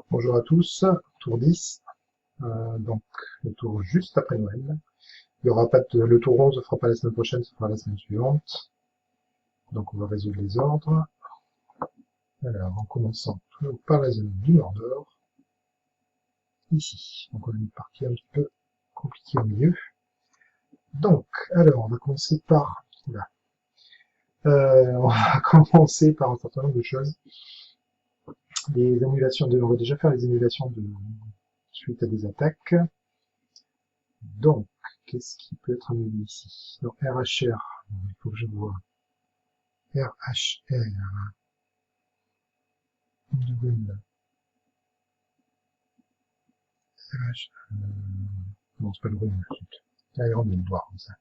Bonjour à tous, tour 10, donc le tour juste après Noël. Il y aura pas de, le tour 11 ne fera pas la semaine prochaine, ce sera la semaine suivante. Donc on va résoudre les ordres. Alors en commençant toujours par la zone du Mordor, ici. Donc on a une partie un petit peu compliquée au milieu. Donc, alors on va commencer par là. On va commencer par un certain nombre de choses. Les annulations on va déjà faire les annulations de suite à des attaques. Donc, qu'est-ce qui peut être annulé ici? Donc RHR, il faut que je vois. RHR, RH, non, c'est pas le rune, Iron Man, voir comme ça.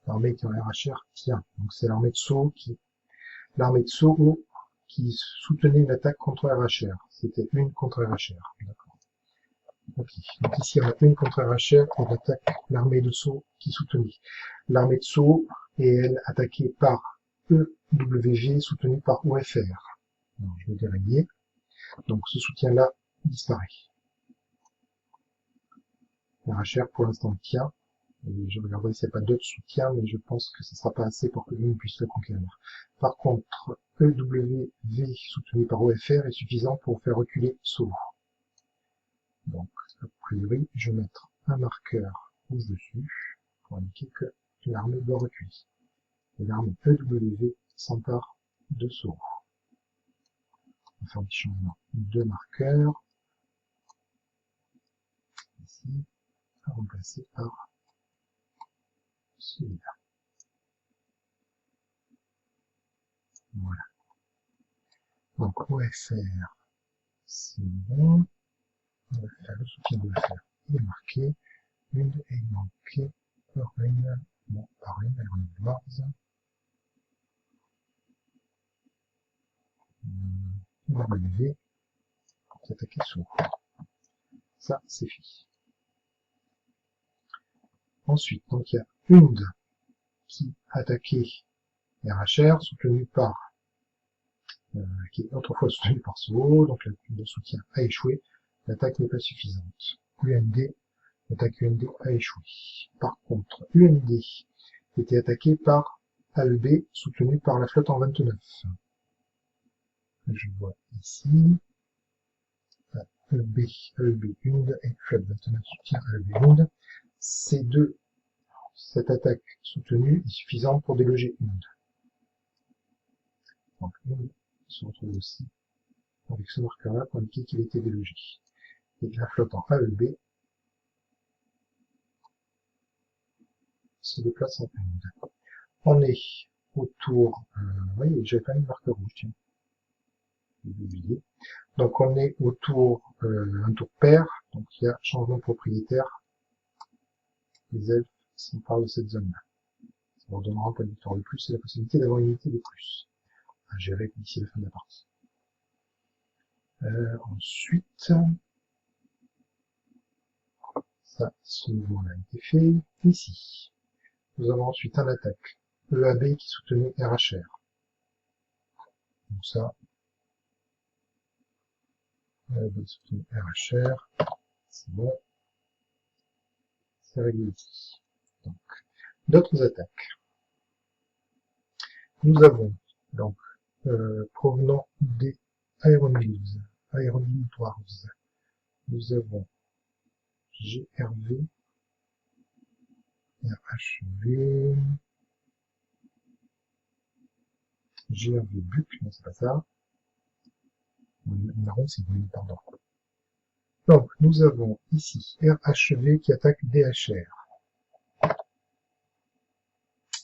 L'armée qui est en RHR, tiens, donc c'est l'armée de Sceaux l'armée de Sceaux qui soutenait une attaque contre RHR. C'était une contre RHR, d'accord. Ok, donc ici on a une contre RHR et l'attaque l'armée de Sceaux qui soutenait. L'armée de Sceaux est elle attaquée par EWG soutenue par OFR. Alors, je vais dérayer. Donc ce soutien-là disparaît. RHR pour l'instant tient. Et je regarderai s'il n'y a pas d'autres soutiens, mais je pense que ce ne sera pas assez pour que l'une puisse le conquérir. Par contre, EWV soutenu par OFR est suffisant pour faire reculer Sceaux. Donc, a priori, je vais mettre un marqueur rouge dessus pour indiquer que l'armée doit reculer. Et l'armée EWV s'empare de Sceaux. On va faire un petit changement de marqueur. Ici, à remplacer par celui-là. Voilà. Donc OFR, c'est bon. On va faire le soutien de OFR. Il est marqué. Une est manquée par une. Bon, par une, Iron Wars. On va lever pour s'attaquer sur. Ça, c'est fini. Ensuite, donc il y a une qui attaquait RHR, soutenue par qui est autrefois soutenu par Sceaux, donc le soutien a échoué, l'attaque n'est pas suffisante. UND, l'attaque UND a échoué. Par contre, UND était attaqué par ALB, soutenu par la flotte en 29. Je vois ici, ALB, ALB UND et flotte 29 soutient ALB UND. Ces deux, cette attaque soutenue est suffisante pour déloger UND. Donc UND se retrouve aussi avec ce marqueur-là pour indiquer qu'il était délogé. Et la flotte en AEB se déplace en UND. On est autour, oui, j'avais pas mis le marqueur rouge, tiens. J'ai oublié. Donc on est autour, un tour pair, donc il y a changement propriétaire. Les elfes s'emparent de cette zone-là. Ça leur donnera un point de victoire de plus et la possibilité d'avoir une unité de plus à gérer d'ici la fin de la partie. Ensuite, ça, ce mouvement-là a été fait. Ici, nous avons ensuite un attaque EAB qui soutenait RHR. Donc ça, EAB soutenait RHR, c'est bon, c'est réglé ici. Donc, d'autres attaques. Nous avons donc provenant des Iron Wars, nous avons GRV, RHV, GRV Buc, non c'est pas ça. Marron c'est brûlé, pardon. Donc nous avons ici RHV qui attaque DHR.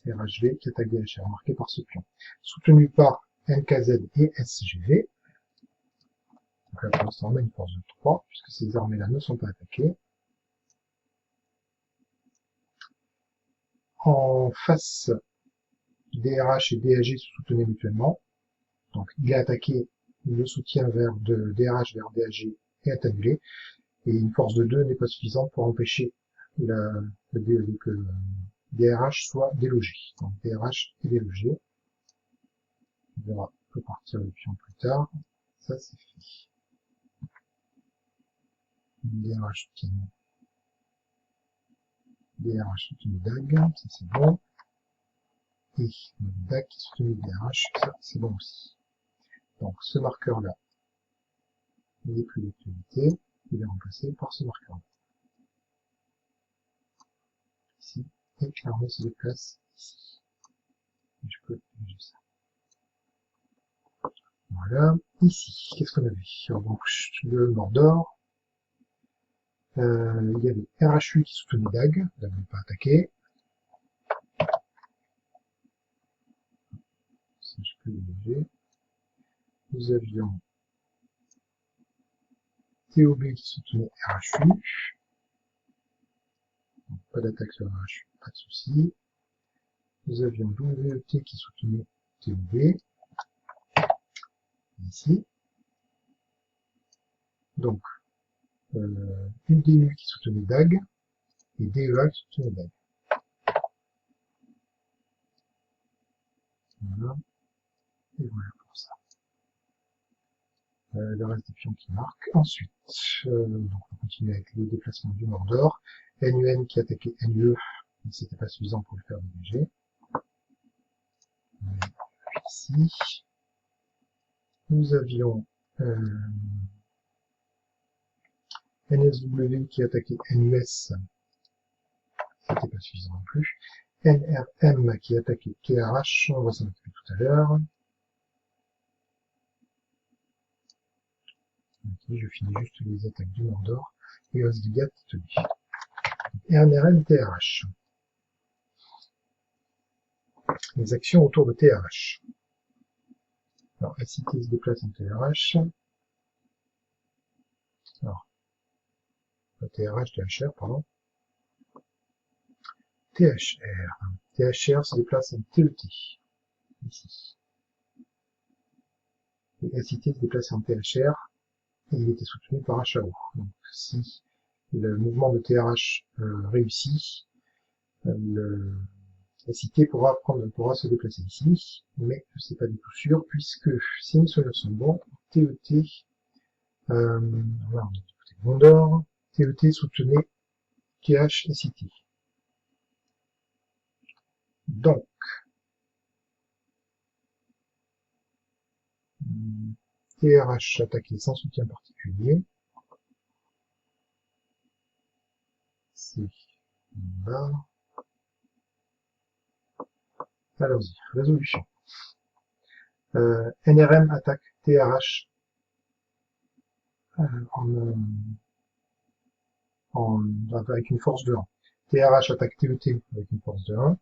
RHV qui attaque DHR, marqué par ce pion. Soutenu par NKZ et SGV. Donc là pour l'instant on a une force de 3, puisque ces armées-là ne sont pas attaquées. En face, DRH et DAG se soutenaient mutuellement. Donc il a attaqué le soutien vers de DRH vers DAG est annulé. Et une force de 2 n'est pas suffisante pour empêcher DRH soit délogé. Donc DRH est délogé. On verra, on peut partir le pion plus tard. Ça c'est fait. DRH soutient DAG, ça c'est bon. Et notre DAG qui soutient DRH, ça c'est bon aussi. Donc ce marqueur là, il n'est plus d'actualité, il est remplacé par ce marqueur là. Ici, et l'armée se déplace ici. Et je peux bouger ça. Voilà, ici, qu'est-ce qu'on avait? Donc le Mordor, il y avait RHU qui soutenait DAG, il n'avait pas attaqué. Ça je peux dégager. Nous avions TOB qui soutenait RHU. Donc, pas d'attaque sur RHU, pas de souci. Nous avions WET qui soutenait TOB. Ici. Donc, UDU qui soutenait DAG et DEA qui soutenait DAG. Voilà. Et voilà pour ça. Le reste des pions qui marquent. Ensuite, donc on continue avec le déplacement du Mordor. NUN qui attaquait NUE, mais c'était pas suffisant pour le faire dégager. Ici, nous avions NSW qui attaquait NUS, c'était pas suffisant non plus. NRM qui attaquait TRH, on va s'en occuper tout à l'heure. Ok, je finis juste les attaques du Mordor et Osgiliath Titoli. NRM TRH. Les actions autour de TRH. Alors, SIT se déplace en TRH. Alors, THR, pardon. THR se déplace en TET. Ici. Et SIT se déplace en THR. Et il était soutenu par HAO. Donc, si le mouvement de TRH réussit, le SIT pourra se déplacer ici, mais c'est pas du tout sûr, puisque si mes souvenirs sont bons, TET, voilà, on est du côté de Gondor, TET soutenait TH et SIT. Donc, TRH attaqué sans soutien particulier. C'est là. Allons-y, résolution. NRM attaque TRH avec une force de 1. TRH attaque TET avec une force de 1.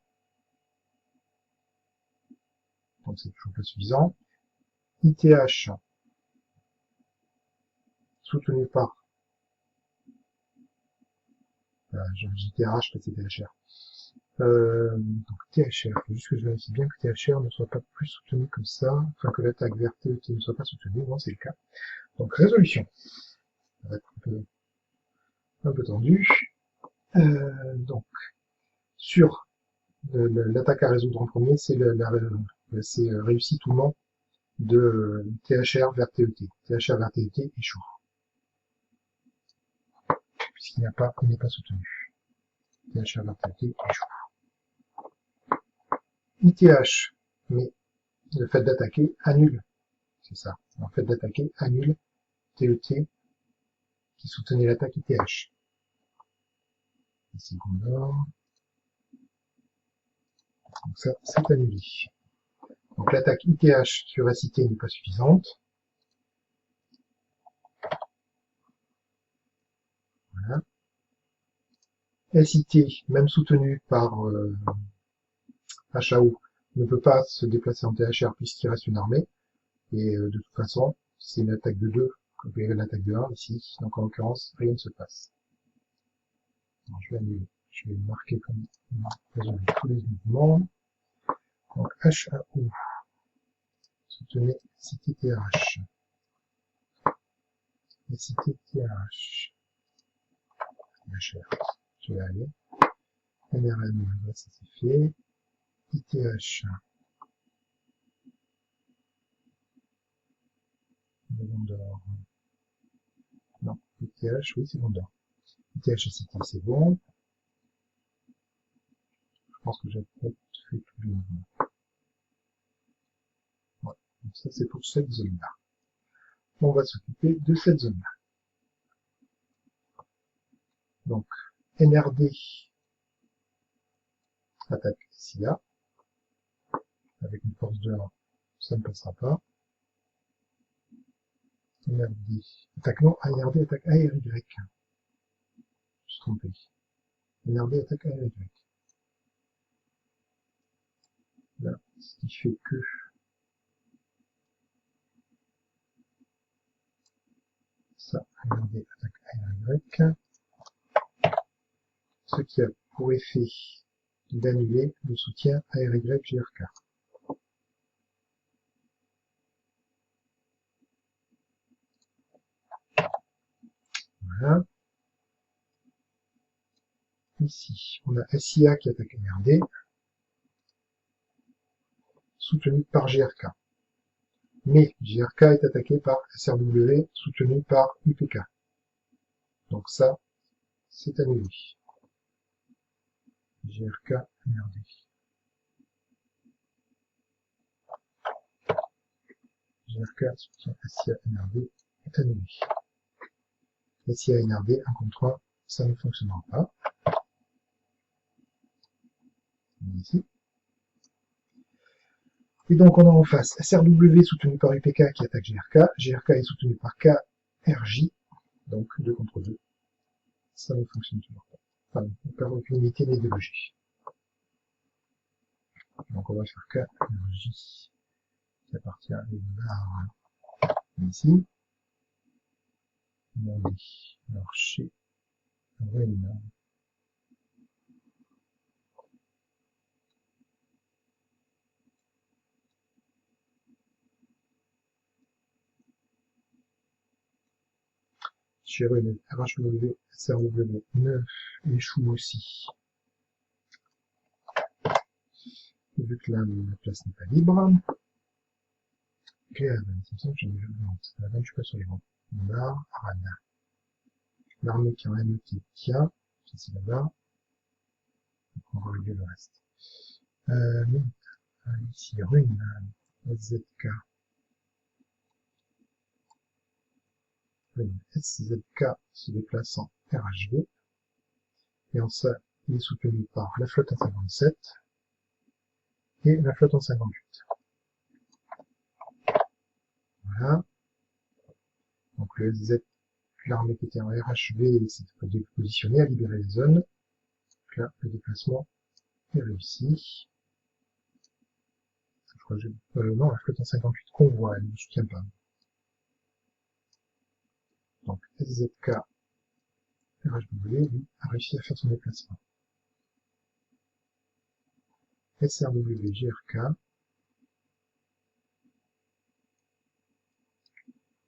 Donc c'est toujours pas suffisant. ITH soutenu par j'ai dit TRH, pas c'est THR. Donc THR, il faut juste que je vérifie bien que THR ne soit pas plus soutenu comme ça, enfin que l'attaque vers TET ne soit pas soutenue, non c'est le cas. Donc résolution. Ça va être un peu tendu. Donc sur l'attaque à résoudre en premier, c'est réussite ou non de THR vers TET. THR vers TET échoue. Puisqu'il n'est pas soutenu. THR vers TET échoue. ITH, mais le fait d'attaquer annule. C'est ça. Le fait d'attaquer annule TET qui soutenait l'attaque ITH. Ici, Gondor. Donc ça, c'est annulé. Donc l'attaque ITH sur SIT n'est pas suffisante. Voilà. SIT, même soutenu par HAO, ne peut pas se déplacer en THR puisqu'il reste une armée. Et de toute façon, c'est une attaque de 2, comme vous l'attaque de 1 ici. Donc en l'occurrence, rien ne se passe. Alors, je vais annuler. Je vais marquer comme on a résolu tous les mouvements. Donc HAO, soutenez CTTH. Et CTTH. HR. Je vais aller. NRM, là, ça c'est fait. ITH, vendeur. Non, ITH, oui, c'est vendeur. ITH SCT, c'est bon. Je pense que j'ai peut-être fait tous les mouvements. Ouais. Donc ça, c'est pour cette zone-là. On va s'occuper de cette zone-là. Donc, NRD attaque SIA. Avec une force de 1, ça ne passera pas. NRD attaque non, NRD attaque ARY. Je suis trompé. NRD attaque ARY. Là, ce qui fait que ça, NRD attaque ARY. Ce qui a pour effet d'annuler le soutien ARY-GRK. Voilà. Ici, on a SIA qui attaque NRD, soutenu par GRK. Mais GRK est attaqué par SRW, soutenu par UPK. Donc ça, c'est annulé. GRK, NRD. GRK soutient SIA NRD est annulé. SIA NRD 1 contre 1, ça ne fonctionnera pas. Ici. Et donc on a en face SRW soutenu par UPK qui attaque GRK. GRK est soutenu par KRJ, donc 2 contre 2. Ça ne fonctionne toujours pas. Enfin, on perd aucune unité d'idéologie. Donc on va faire KRJ qui appartient à une barre ici. On dit alors chez Rennes. Chez Rennes, RHW, SRW 9 échoue aussi. Vu que là, la place n'est pas libre. Claire, c'est je ne suis pas sur les rangs. Bar, Arana. L'armée qui en a qui tient, ça c'est là-bas. On va régler le reste. Ici, Rune, SZK. Rune, SZK se déplace en RHV. Et en ça, il est soutenu par la flotte en 57 et la flotte en 58. Voilà. Donc le Z, l'armée qui était en RHV s'est positionnée à libérer les zones. Donc là, le déplacement est réussi. Je crois que non, la flotte en 58 convoi, elle ne soutient pas. Donc SZK, RHW, lui, a réussi à faire son déplacement. SRW, GRK.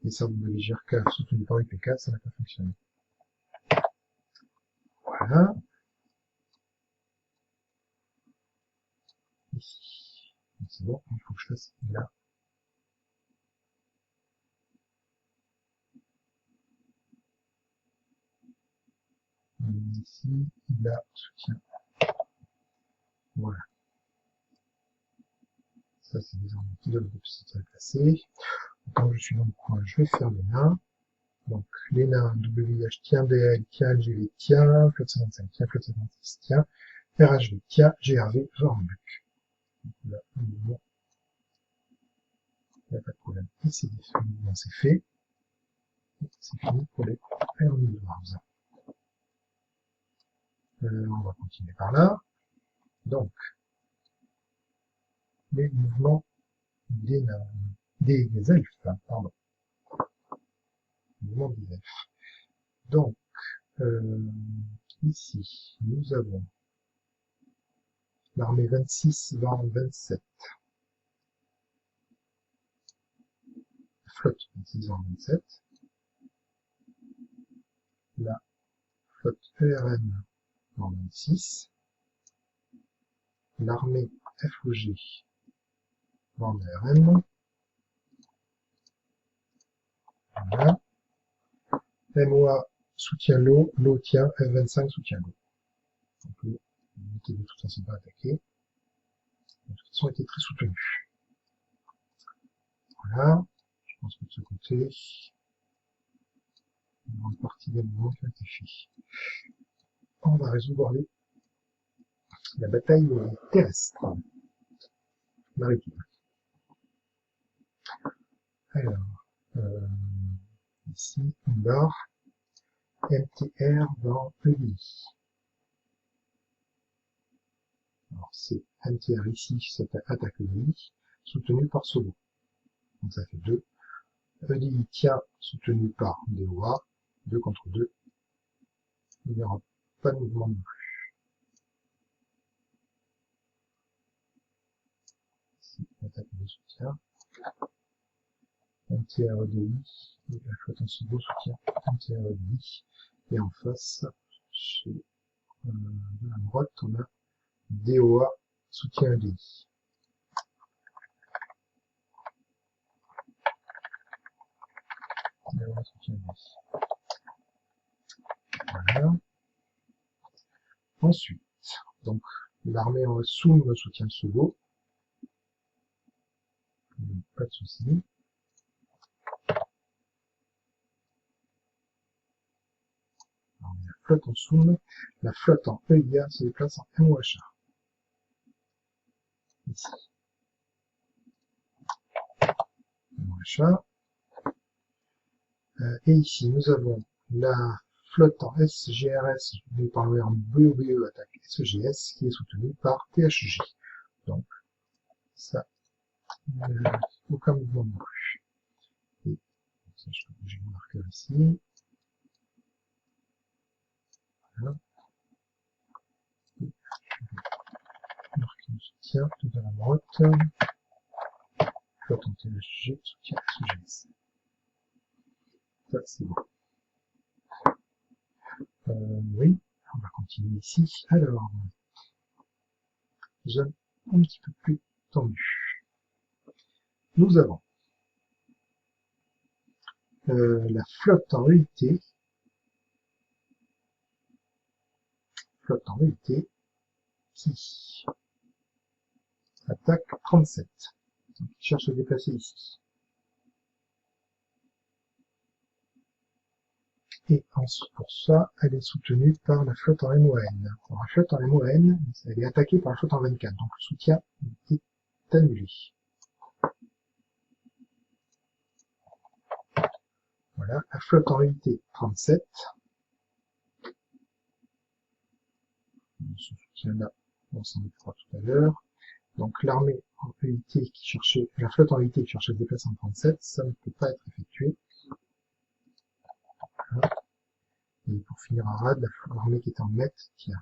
SRW, GRK soutenu par UPK, ça n'a pas fonctionné. Voilà. Ici. C'est bon, il faut que je fasse là. Ici, il a soutien. Voilà. Ça, c'est des ordres qui donnent se placer. Quand je suis dans le coin, je vais faire les nains. Donc, les nains, WH tient, DL tient, LGV tient, flotte 55 tient, flotte 56 tient, RHV tient, GRV, Vormbuck. Là, le mouvement, il n'y a pas de problème. Ici, le mouvement, c'est fait. C'est fini pour les Iron Wars. On va continuer par là. Donc, les mouvements des elfes, pardon. Les mouvements des elfes. Donc, ici, nous avons l'armée 26 va en 27. Flotte 26 va en 27. La flotte ERM va en 26. l'armée FOG bande ARM. Voilà. MOA soutient l'eau, l'eau tient, F25 soutient l'eau. Donc l'unité de toute façon pas attaquée. De toute façon, était très soutenu. Voilà. Je pense que de ce côté, une grande partie des mouvements qui ont été faits. On va résoudre la bataille terrestre, maritime. Alors, ici, une barre, MTR dans EDI. Alors, c'est MTR ici, ça fait attaque EDI, soutenu par Solo. Donc ça fait 2. EDI tient, soutenu par DOA, 2 contre 2. Il n'y aura pas de mouvement non plus. Ici, attaque de soutien. MTR EDI, et la flotte en Solo soutient MTR EDI. Et en face, chez de la droite, on a DOA soutien EDI. DOA soutien EDI. Voilà. Ensuite, donc l'armée en Soum soutient Solo. Pas de souci. Alors, la flotte en Soum, la flotte en EIA se déplace en MOHA. Ici. MOHA. Et ici, nous avons la flotte en SGRS, soutenue par le verbe BOBE attaque SEGS, qui est soutenue par THJ. Donc, ça, aucun mouvement non plus. Et ça, je peux bouger mon marqueur ici. Voilà. Marqueur de soutien, tout à la droite. Flotte en THG, soutien SEGS. Ça, c'est bon. Oui, on va continuer ici. Alors, zone un petit peu plus tendue. Nous avons la flotte en EIT, qui attaque 37, donc qui cherche à se déplacer ici. Et pour ça, elle est soutenue par la flotte en MON. Alors, la flotte en MON, elle est attaquée par la flotte en 24, donc le soutien est annulé. Voilà, la flotte en EIT 37. Ce soutien-là, on s'en occupera tout à l'heure. Donc l'armée en EIT qui cherchait, la flotte en EIT qui cherchait à se déplacer en 37, ça ne peut pas être effectué. Voilà. Et pour finir à RAD, l'armée qui est en net, tiens,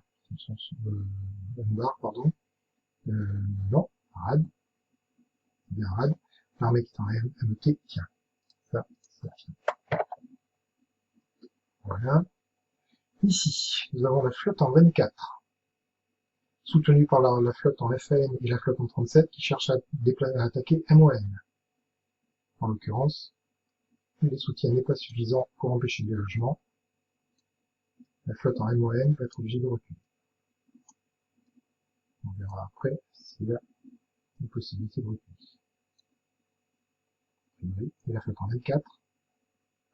pardon, non, RAD, bien RAD, l'armée qui est en MET, tiens, ça tient. Voilà. Ici, nous avons la flotte en 24, soutenue par la flotte en FAN et la flotte en 37 qui cherche à attaquer MON. En l'occurrence, le soutien n'est pas suffisant pour empêcher le délogement. La flotte en MON va être obligée de reculer. On verra après s'il y a une possibilité de reculer. Et la flotte en 24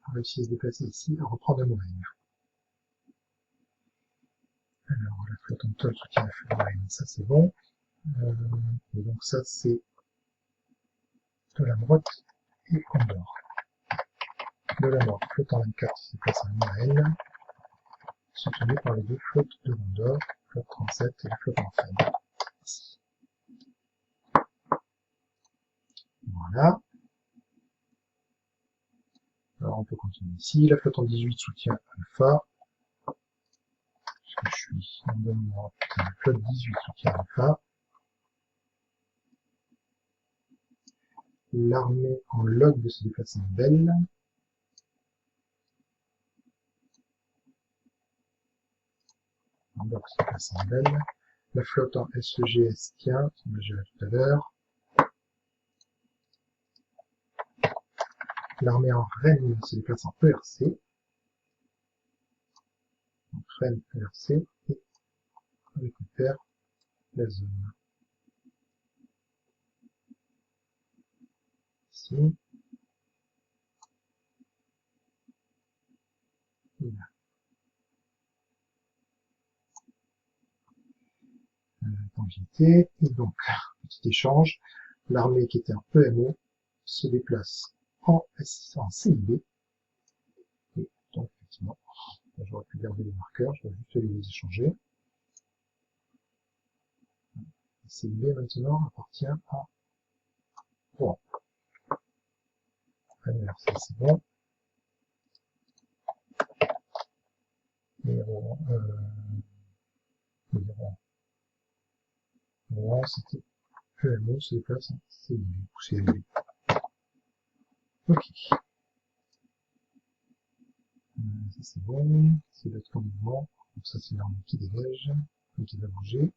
a réussi à se déplacer ici, à reprendre MON. Alors, la flotte en toile soutient la flotte MON, ça c'est bon. Et donc ça c'est de la droite et Condor. De la droite, flotte en 24 se déplace en MON, soutenue par les deux flottes de Condor, flotte 37 et la flotte en FAN. Ici. Voilà. Alors on peut continuer ici. La flotte en 18 soutient Alpha. Puisque je suis en bonne droite, la flotte 18 soutient Alpha. L'armée en log de se déplacer en Belle. En log se déplace en Belle. La flotte en SEGS tient, on l'a géré tout à l'heure. L'armée en Rennes se déplace en ERC. Donc Rennes, ERC, et on récupère la zone. Ici. Et là. Donc j'y étais. Et donc, petit échange, l'armée qui était en EMO se déplace en CIB. Et donc, effectivement, j'aurais pu garder les marqueurs, je vais juste les échanger. CIB maintenant appartient à Rouen. Ça c'est bon. Et Rouen, Rouen c'était EMO se déplace en CIB ou CLB. Ok. Ça c'est bon, c'est l'autre mouvement. Donc ça c'est l'armée qui dégage, et qui va bouger.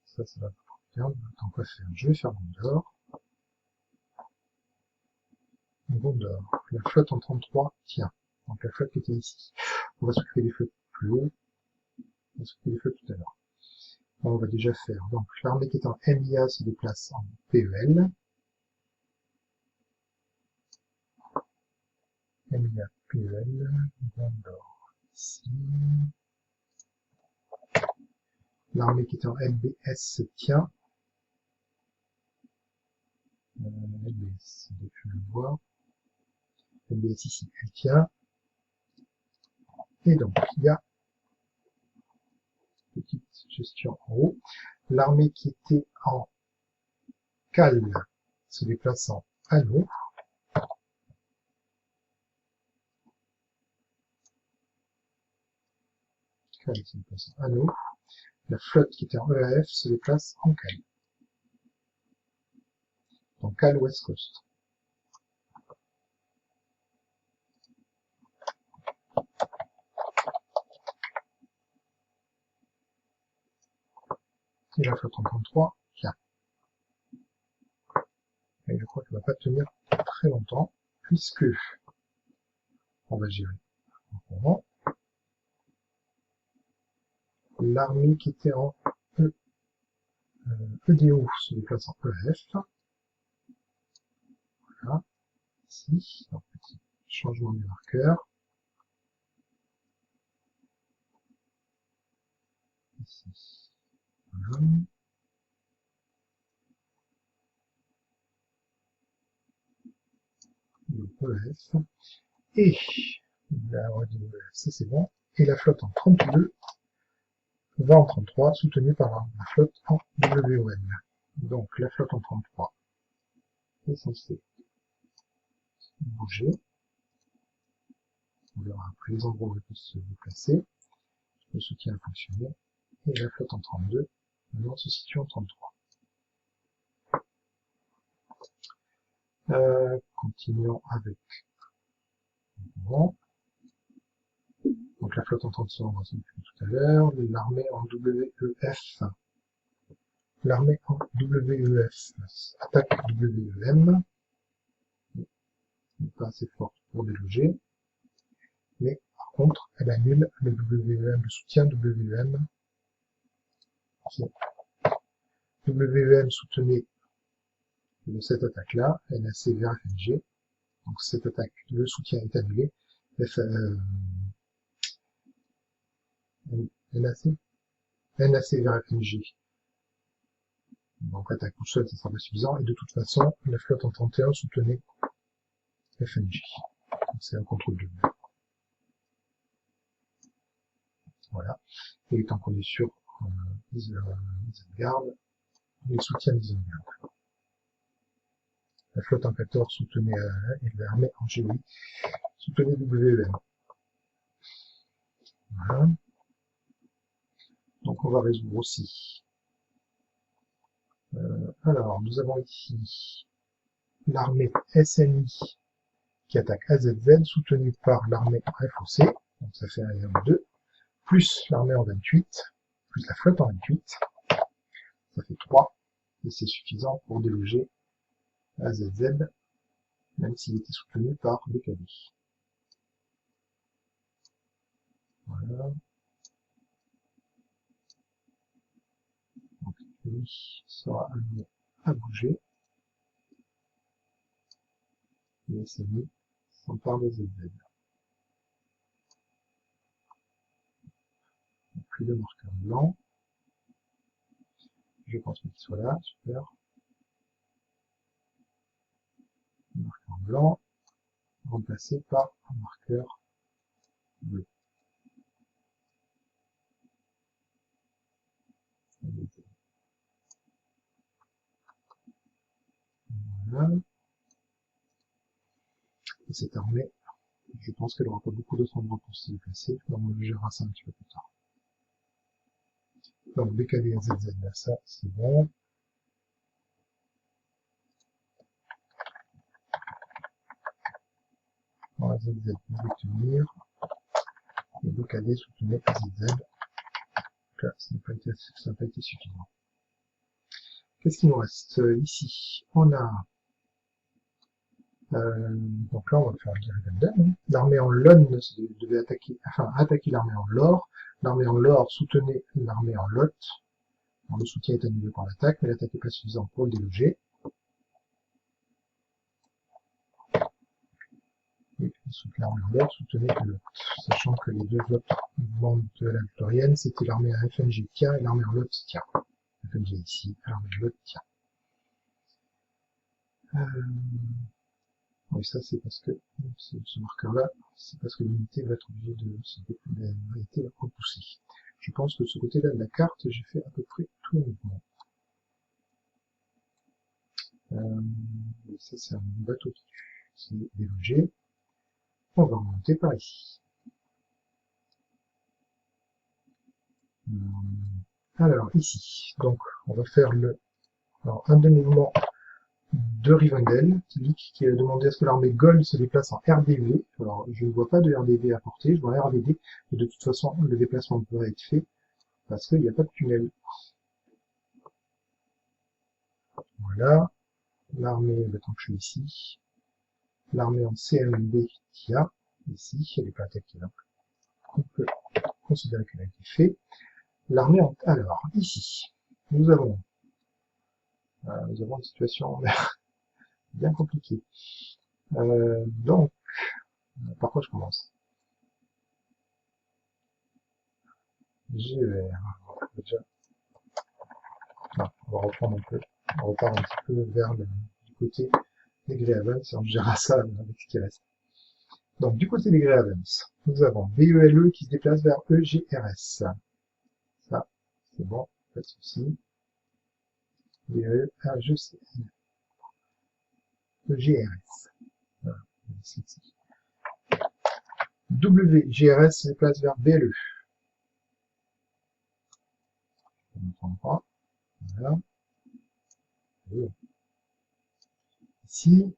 Ça va bien, tant quoi faire. Je vais faire Gondor. Gondor. La flotte en 33, tiens. Donc la flotte qui était ici. On va s'occuper des flottes plus haut. On va s'occuper des flottes tout à l'heure. On va déjà faire. Donc l'armée qui est en MIA se déplace en PEL. MIA, PEL, Gondor. Ici. L'armée qui est en LBS se tient. LBS, je le vois. LBS ici, elle tient. Et donc, il y a petite gestion en haut. L'armée qui était en Cal se déplace en Anneau. Cal se déplace en Anneau. La flotte qui était en EAF se déplace en Cal. Donc Cal West Coast. Et la flotte en 33, tiens. Et je crois qu'elle va pas tenir très longtemps, puisque on va gérer. L'armée qui était en EDO se déplace en EF. Voilà. Ici, donc petit changement de marqueur. Ici. Voilà. EF. Et la EF, ça c'est bon. Et la flotte en 32 va en 33, soutenue par la flotte en WOM. Donc la flotte en 33 est censée bouger. On verra après les endroits où elle peut se déplacer. Le soutien a fonctionné. Et la flotte en 32 maintenant se situe en 33. Continuons avec bon. Donc la flotte en 35, on va s'en occuper tout à l'heure. L'armée en WEF. L'armée en WEF attaque WEM. N'est pas assez forte pour déloger. Mais par contre, elle annule le WEM, le soutien WEM. WEM soutenait de cette attaque-là, NAC vers FNG. Donc cette attaque, le soutien est annulé. NAC vers FNG. Donc attaque tout seul, ça sera pas suffisant. Et de toute façon, la flotte en 31 soutenait FNG. C'est un contrôle de vue. Voilà. Et tant qu'on est sur Isengard, les soutiens d'Isengard. La flotte en 14 soutenait et l'armée en GOI soutenait WEM. Voilà. Donc on va résoudre aussi. Alors, nous avons ici l'armée SNI qui attaque AZZ, soutenue par l'armée FOC, donc ça fait un 2, plus l'armée en 28, plus la flotte en 28, ça fait 3, et c'est suffisant pour déloger AZZ, même s'il était soutenu par BKD. Voilà. Donc lui sera amené à bouger, et SMI s'empare de ZZ. Plus de marqueur blanc. Je pense pas qu'il soit là, super. Un marqueur blanc, remplacé par un marqueur bleu. Voilà. Et cette armée, je pense qu'elle aura pas beaucoup d'autres endroits pour se déplacer, mais on gérera ça un petit peu plus tard. Donc BKD RZZ, là, ça c'est bon. Bon, ZZ, on va tenir. Et BKD soutenait ZZ. Donc là, ça n'a pas été suffisant. Qu'est-ce qu'il nous reste ici? On a donc là, on va faire le Gary. L'armée en LON devait attaquer l'armée en LOR. L'armée en LOR soutenait l'armée en LOT. Le soutien est annulé par l'attaque, mais l'attaque n'est pas suffisante pour le déloger. Et l'armée en LOR soutenait le LOT, sachant que les deux autres membres de la victorienne, c'était l'armée à FNG tient et l'armée en LOT tient. FNG ici, l'armée en LOT tient. Oui, ça c'est parce que ce marqueur-là, c'est parce que l'unité va être obligée de été repoussée. Je pense que de ce côté-là de la carte, j'ai fait à peu près tout le mouvement. Ça c'est un bateau qui est délogé. On va remonter par ici. Alors ici, donc on va faire un des mouvements de Rivendell, qui a demandé à ce que l'armée Gold se déplace en RDV. Alors, je ne vois pas de RDV à porter, je vois RDD, mais de toute façon, le déplacement peut être fait, parce qu'il n'y a pas de tunnel. Voilà. L'armée, tant que je suis ici, l'armée en CMB TIA, ici, elle n'est pas attaquée, donc on peut considérer qu'elle a été faite. L'armée en... Alors, ici, nous avons une situation bien compliquée. Donc, par quoi je commence? GER. Déjà. Non, on va reprendre un peu. On repart un petit peu vers du côté des Greyhavens et on gérera ça avec ce qui reste. Donc, du côté des Greyhavens, nous avons BELE qui se déplace vers EGRS. Ça, c'est bon, pas de souci. BELE, EGRS. Voilà, ici. WGRS se déplace vers BLE. On ne prend pas. Voilà. Ici,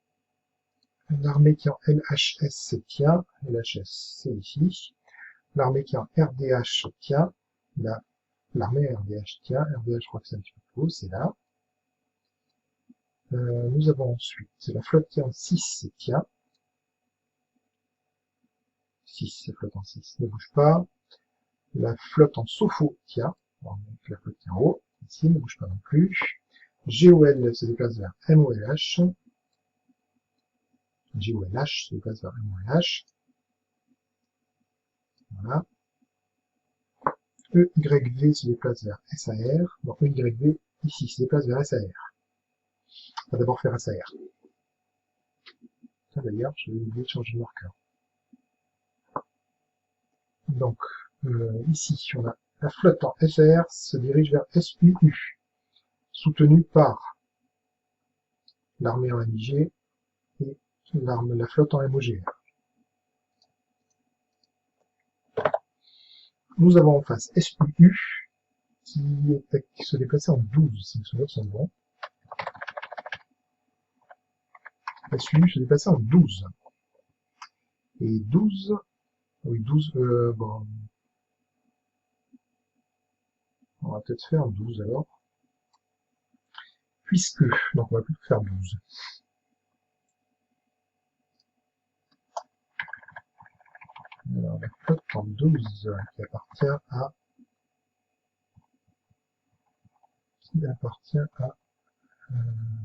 l'armée qui est en LHS se tient. LHS, c'est ici. L'armée qui est en RDH tient. L'armée RDH tient. RDH, je crois que c'est un petit peu plus haut, c'est là. Nous avons ensuite la flotte qui est en 6 se tient. 6, la flotte en 6 ne bouge pas. La flotte en SOFO tient. Donc la flotte qui est en haut, ici, ne bouge pas non plus. GOL se déplace vers MOLH. GOLH se déplace vers MOLH. Voilà. EYV se déplace vers SAR. Donc EYV, ici, se déplace vers SAR. On va d'abord faire SAR. D'ailleurs, j'ai oublié de changer de marqueur. Donc, ici, on a la flotte en SAR se dirige vers SUU, soutenue par l'armée en MIG et la flotte en MOGR. Nous avons en face SUU qui se déplaçait en 12, si mes souvenirs sont bons. SUU se déplaçait en 12. Et 12, oui, 12, bon. va peut-être faire 12 alors. Puisque, donc on va plutôt faire 12. Alors, la flotte en 12 qui appartient à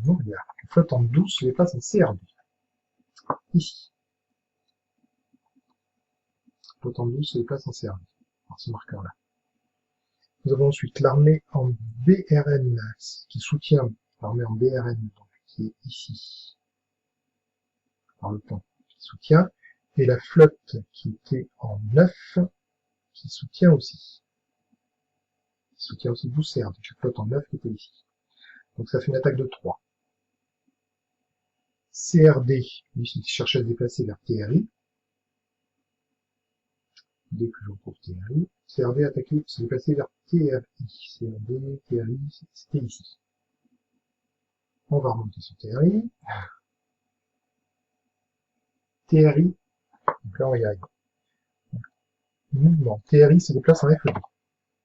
Moria. La flotte en 12 se déplace en CRD. Ici. La flotte en 12 se déplace en CRD. Par ce marqueur-là. Nous avons ensuite l'armée en BRN qui soutient l'armée en BRN donc, qui est ici. Par le temps qui soutient. Et la flotte qui était en 9 qui soutient aussi. Qui soutient aussi 12 CRD. La flotte en 9 qui était ici. Donc ça fait une attaque de 3. CRD, lui, il cherchait à se déplacer vers TRI. Dès que je retrouve TRI, CRD attaqué, se déplacer vers TRI. CRD, TRI, c'était ici. On va remonter sur TRI. TRI, donc là on y arrive. Mouvement. TRI se déplace en FE2.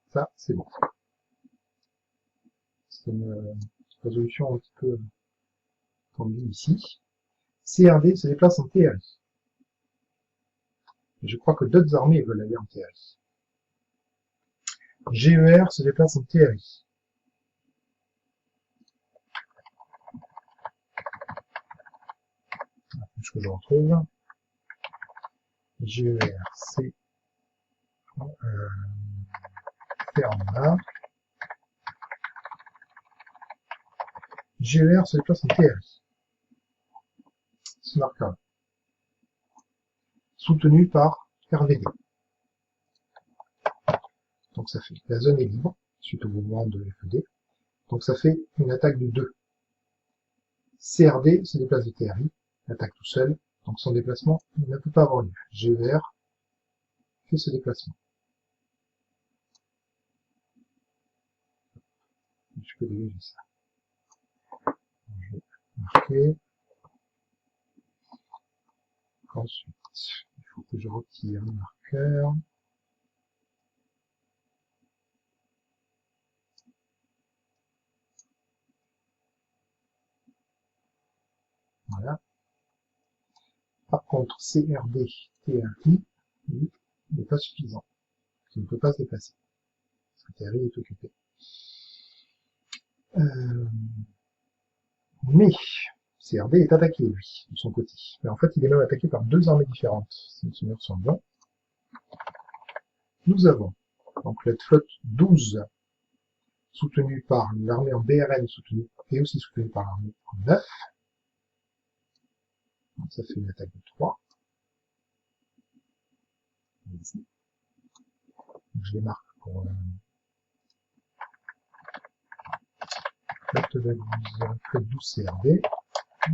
Ça, c'est bon. C'est une résolution un petit peu tendue ici. CRD se déplace en TRI. Je crois que d'autres armées veulent aller en TRI. GER se déplace en TRI. Ce que je retrouve. GER, c'est Fermat. GER se déplace en TRI. Ce marqueur. Soutenu par RVD. Donc ça fait, la zone est libre, suite au mouvement de FED. Donc ça fait une attaque de 2. CRD se déplace de TRI, attaque tout seul, donc son déplacement ne peut pas avoir lieu. GER fait ce déplacement. Je peux dégager ça. Je vais marquer. Ensuite, il faut que je retire le marqueur. Voilà. Par contre, CRD, TRI, lui, n'est pas suffisant. Il ne peut pas se déplacer. Parce que TRI est occupé. Mais CRD est attaqué, lui, de son côté. Mais en fait, il est même attaqué par 2 armées différentes, si mes souvenirs sont bons. Nous avons donc la flotte 12, soutenue par l'armée en BRN, soutenue, et aussi soutenue par l'armée en 9. Donc ça fait une attaque de 3. Ici. Donc je les marque pour flotte 12, flotte 12 CRD,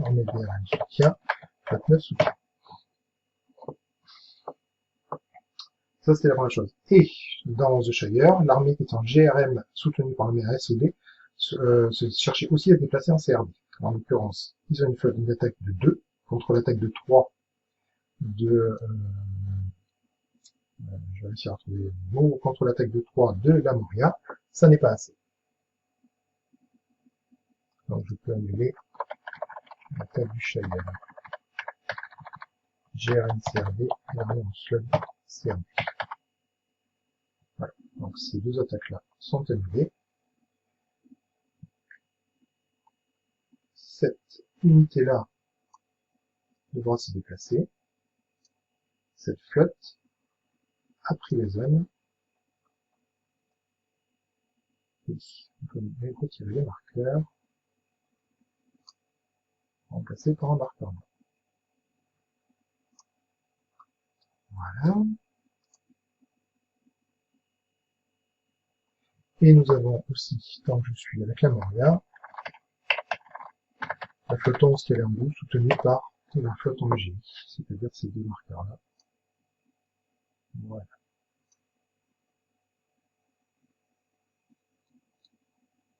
armée BRN soutien, flotte 9 soutien. Ça, c'était la première chose. Et, dans The Shire, l'armée qui est en GRM soutenue par l'armée SOD se cherchait aussi à se déplacer en CRD. En l'occurrence, ils ont une flotte d'attaque de 2 contre l'attaque de 3 de... je vais réussir à trouver le mot. Contre l'attaque de 3 de la Moria. Ça n'est pas assez. Donc, je peux annuler l'attaque du Shire. GRM CRD, l'armée en slug CRD. Voilà. Donc, ces deux attaques-là sont annulées. Cette unité-là devra se déplacer. Cette flotte a pris les zones. Oui, on peut retirer les marqueurs. Remplacer par un marqueur. Voilà. Et nous avons aussi, tant que je suis avec la Moria, la flotte 11 qui est en bout, soutenue par la flotte en G, c'est-à-dire ces deux marqueurs-là. Voilà.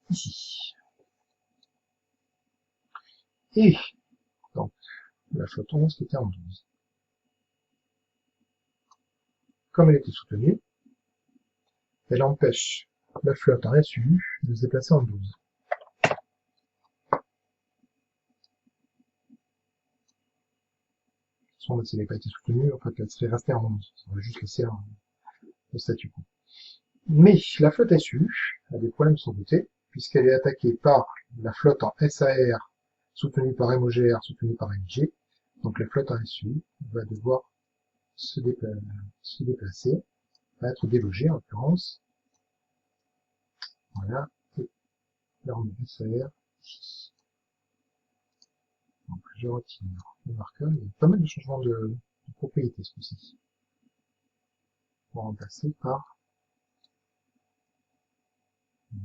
Ici. Et, donc, la flotte 11 qui était en 12. Comme elle était soutenue, elle empêche la flotte en SU de se déplacer en 12. Là, s'il n'avait pas été soutenu, en fait, elle serait restée en 11. Ça aurait juste laissé le statu quo. Mais la flotte SU a des problèmes sans douter, puisqu'elle est attaquée par la flotte en SAR, soutenue par MOGR, soutenue par MG. Donc la flotte en SU va devoir se déplacer, va être délogée en l'occurrence. Voilà, et l'armée SAR ici. Donc je retire le marqueur. Il y a pas mal de changements de propriété ce coup-ci. On va remplacer par...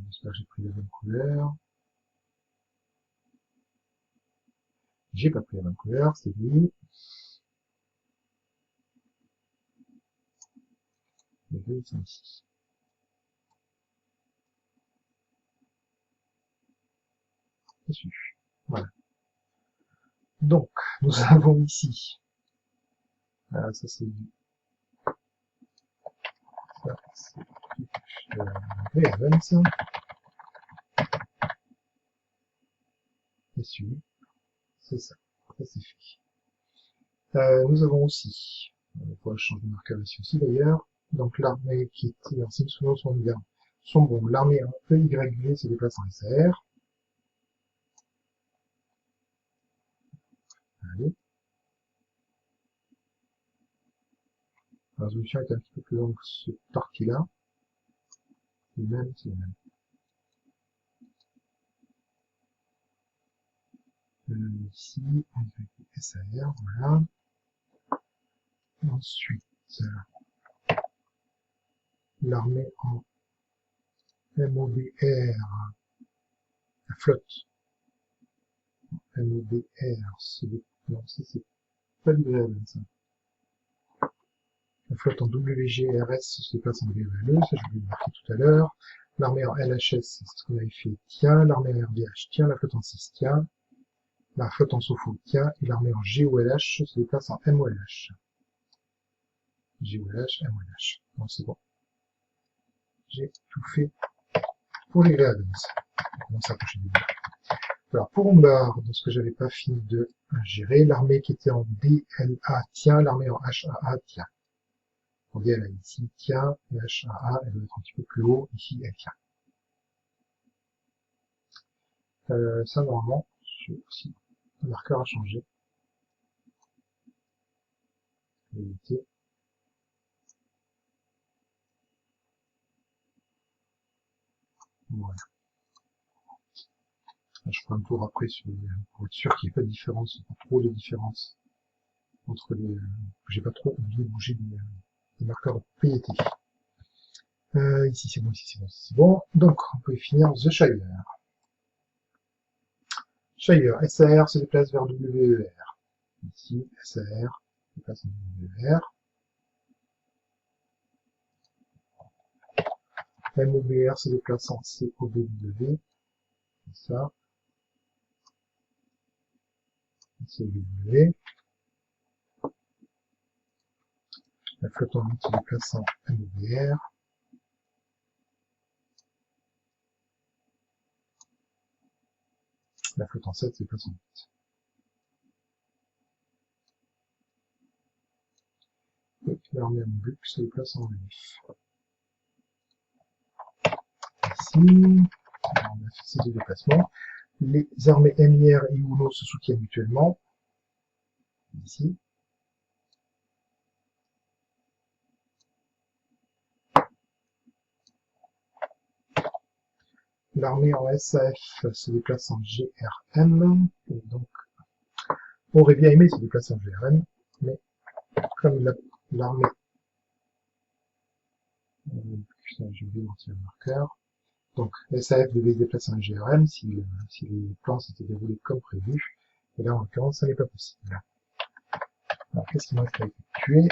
J'espère que j'ai pris la bonne couleur. J'ai pas pris la bonne couleur, c'est lui. Les deux, ils sont ici. Dessus. Voilà. Donc, nous avons ici, ça c'est du, ça c'est du Ravens, dessus, c'est ça, ça c'est fait. Nous avons aussi, on va changer de marqueur ici aussi d'ailleurs, donc l'armée qui était en signe sous nom sont bien, sont bons, l'armée en EYV se déplace en SR, allez, la résolution est un petit peu plus longue que cette partie-là, c'est le même, c'est le même. Ici, SAR, voilà. Ensuite, l'armée en MOBR, la flotte MOBR, non, ça c'est pas du réel, ça. La flotte en WGRS se déplace en WLE, ça je vous l'ai marqué tout à l'heure. L'armée en LHS, c'est ce qu'on avait fait, tient. L'armée en RDH, tient. La flotte en 6, tient. La flotte en SOFO, tient. Et l'armée en GOLH se déplace en MOLH. GOLH, MOLH. Bon, c'est bon. J'ai tout fait pour les Ravens. On commence à approcher du bout. Alors, pour Umbar, dans ce que j'avais pas fini de gérer, l'armée qui était en DLA tient, l'armée en HAA tient. On dit elle ici tient, et HAA, elle doit être un petit peu plus haut, ici elle tient. Ça, normalement, aussi, le marqueur a changé. Éviter. Voilà. Là, je ferai un tour après pour être sûr qu'il n'y ait pas de différence, pas trop de différence entre les, j'ai pas trop oublié de bouger les marqueurs de propriété. Ici c'est bon, ici c'est bon, ici c'est bon. Donc, on peut finir The Shire. Shire, SAR se déplace vers WER. Ici, SAR se déplace en WER. MOBR se déplace en COBW. C'est ça. COBW. La flotte en 8 se déplace en MOBR. La flotte en 7 se déplace en 8. Et l'armée en BUC se déplace en VF. Ici, on a fait ces deux déplacements. Les armées MIR et UNO se soutiennent mutuellement. Ici. L'armée en SAF se déplace en GRM. Et donc, on aurait bien aimé se déplacer en GRM, mais comme l'armée... putain, j'ai oublié de retirer le marqueur. Donc, SAF devait se déplacer en GRM si les plans s'étaient déroulés comme prévu. Et là, en l'occurrence, ça n'est pas possible. Alors, qu'est-ce qu'il me reste à effectuer?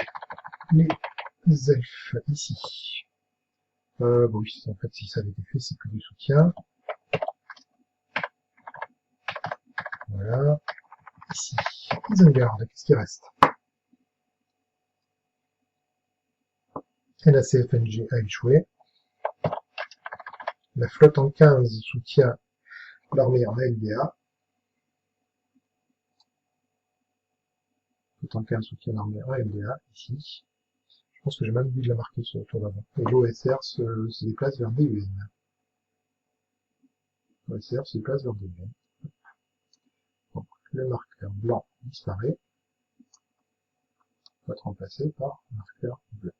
Les elfes, ici. Bon, oui, en fait, si ça avait été fait, c'est que du soutien. Voilà. Ici, Isengard, qu'est-ce qui reste? Et la CFNG a échoué. La flotte en 15 soutient l'armée en LDA. Flotte en 15 soutient l'armée en LDA, ici. Je pense que j'ai même oublié de la marquer sur le tour d'avant. Et l'OSR se déplace vers DUN. L'OSR se déplace vers DUN. Donc, le marqueur blanc disparaît. Va être remplacé par marqueur bleu.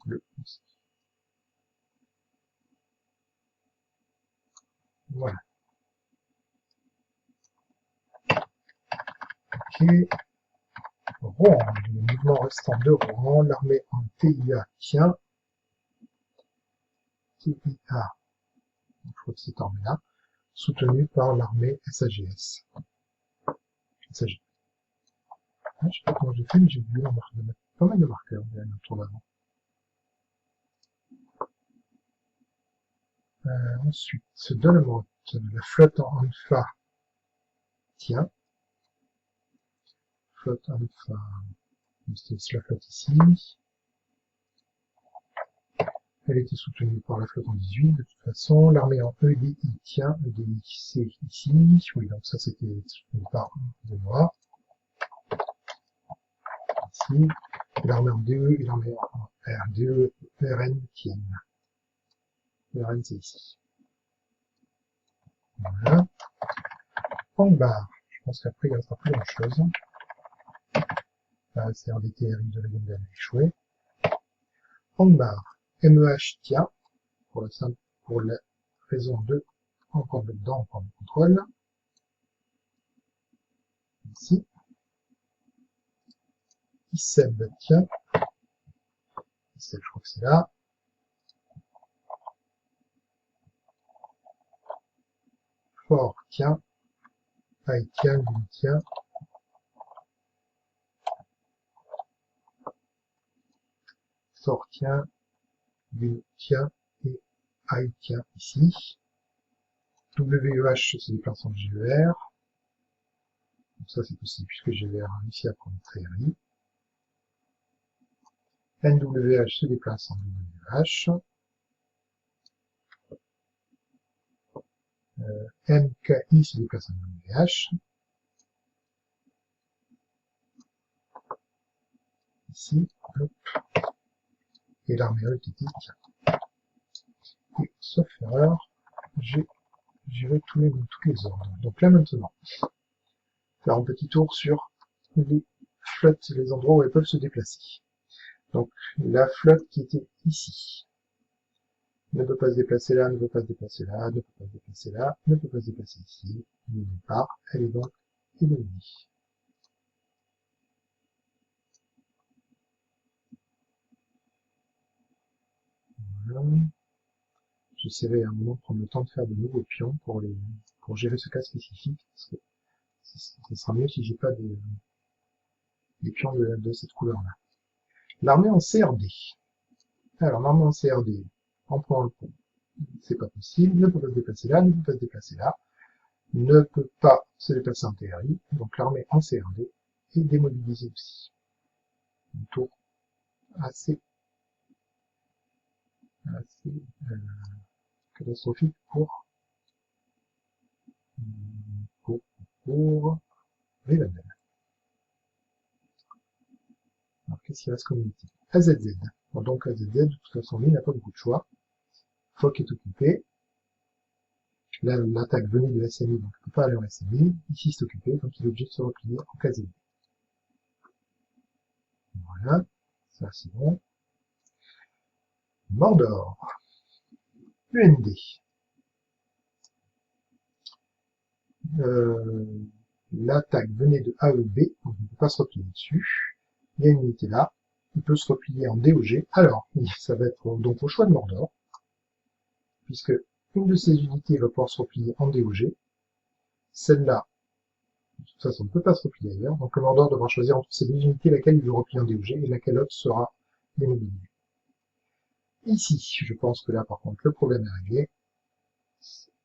Bleu aussi. Voilà. Ok. Rouen, le mouvement restant de Rouen, l'armée en TIA tient. TIA, je crois que cette armée-là, soutenue par l'armée SAGS. SAG. Ah, je sais pas comment j'ai fait, mais j'ai oublié de mettre pas mal de marqueurs derrière le tour d'avant. Ensuite, de la Motte, la flotte en Alpha tient. Flotte Alpha, c'est la flotte ici. Elle était soutenue par la flotte en 18, de toute façon. L'armée en EDI tient. EDI, c'est ici. Oui, donc ça, c'était soutenu par Benoît. Ici. L'armée en DE et l'armée en RDE, RN tiennent. RN, c'est ici. Voilà. En barre, je pense qu'après, il ne restera plus grand chose. C'est un des TRI de la gamme d'année échoué. En barre, MEH tient, pour la raison de encore dedans, encore de contrôle. Ici. ISEB tient. ISEB, je crois que c'est là. Fort tient. AI tient, Gun tient. Fort tient. Gun tient. Et AI tient ici. WEH se déplace en GER. Donc ça c'est possible puisque GER a réussi à prendre TRI. NWH se déplace en WH. MKI se déplace en WH. Ici, hop. Et l'armée LTT tient. Et sauf erreur, j'ai géré toutes les ordres. Donc là maintenant, faire un petit tour sur les flottes, les endroits où elles peuvent se déplacer. Donc la flotte qui était ici ne peut pas se déplacer là, ne peut pas se déplacer là, ne peut pas se déplacer là, ne peut pas se déplacer ici, nulle part, elle est donc éliminée. Voilà. J'essaierai à un moment de prendre le temps de faire de nouveaux pions pour gérer ce cas spécifique, parce que ce sera mieux si j'ai pas des pions de cette couleur-là. L'armée en CRD. Alors, l'armée en CRD, en point le pont, c'est pas possible, ne peut pas se déplacer là, ne peut pas se déplacer là, ne peut pas se déplacer en TRI, donc l'armée en CRD est démobilisée aussi. Un tour assez catastrophique pour Rivendell. Alors, qu'est-ce qu'il reste comme unité? AZZ. Bon, donc AZZ, de toute façon, lui, il n'a pas beaucoup de choix. Foch est occupé. Là, l'attaque venait de SMI, donc il ne peut pas aller en SMI. Ici, c'est occupé, donc il est obligé de se replier en KZD. Voilà. Ça, c'est bon. Mordor. UND. L'attaque venait de AEB, donc il ne peut pas se replier dessus. Il y a une unité là. Il peut se replier en DOG. Alors, ça va être donc au choix de Mordor, puisque une de ces unités va pouvoir se replier en DOG. Celle-là, de toute façon, ne peut pas se replier ailleurs. Donc le Mordor devra choisir entre ces deux unités laquelle il veut replier en DOG et laquelle autre sera démobilisée. Ici, je pense que là, par contre, le problème est réglé.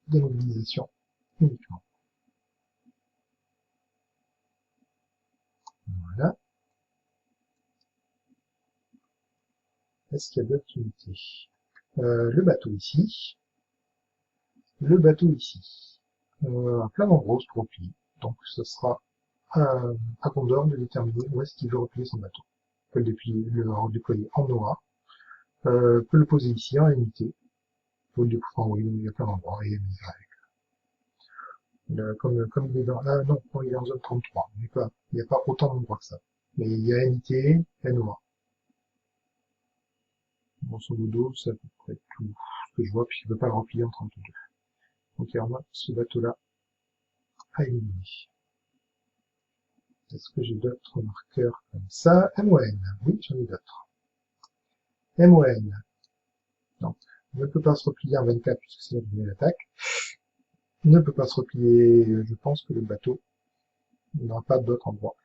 Démobilisation uniquement. Voilà. Est-ce qu'il y a d'autres unités? Le bateau ici. Le bateau ici. À plein d'endroits pour replier. Donc ce sera à Condor de déterminer où est-ce qu'il veut replier son bateau. On peut le redéployer en Noah. Peut le poser ici en unité. Oui, il y a plein d'endroits. Et comme il est dans, non, il est en zone 33. Il n'y a pas autant d'endroits que ça. Mais il y a NIT et Noah. Grosso modo, c'est à peu près tout ce que je vois, puisqu'il ne veut pas le replier en 32. Donc, il y a ce bateau-là à éliminer. Est-ce que j'ai d'autres marqueurs comme ça? MON. Oui, j'en ai d'autres. MON. Donc, ne peut pas se replier en 24 puisque c'est la ligne d'attaque. Ne peut pas se replier, je pense que le bateau n'aura pas d'autre endroit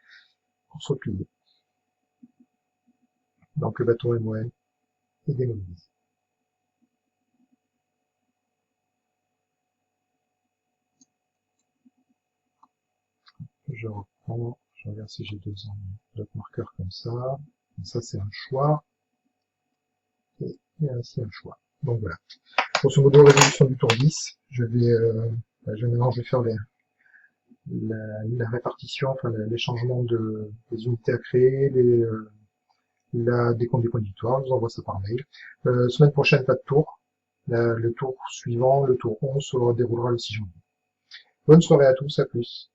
pour se replier. Donc le bateau MON est démobilisé. Je reprends, je regarde si j'ai d'autres marqueurs comme ça. Donc ça c'est un choix. Et ainsi un choix. Donc voilà. Grosso modo, résolution du tour 10. Maintenant je vais faire la répartition, enfin les changements des unités à créer, la décompte des points de victoire, je vous envoie ça par mail. Semaine prochaine, pas de tour. Le tour suivant, le tour 11, se déroulera le 6 janvier. Bonne soirée à tous, à plus.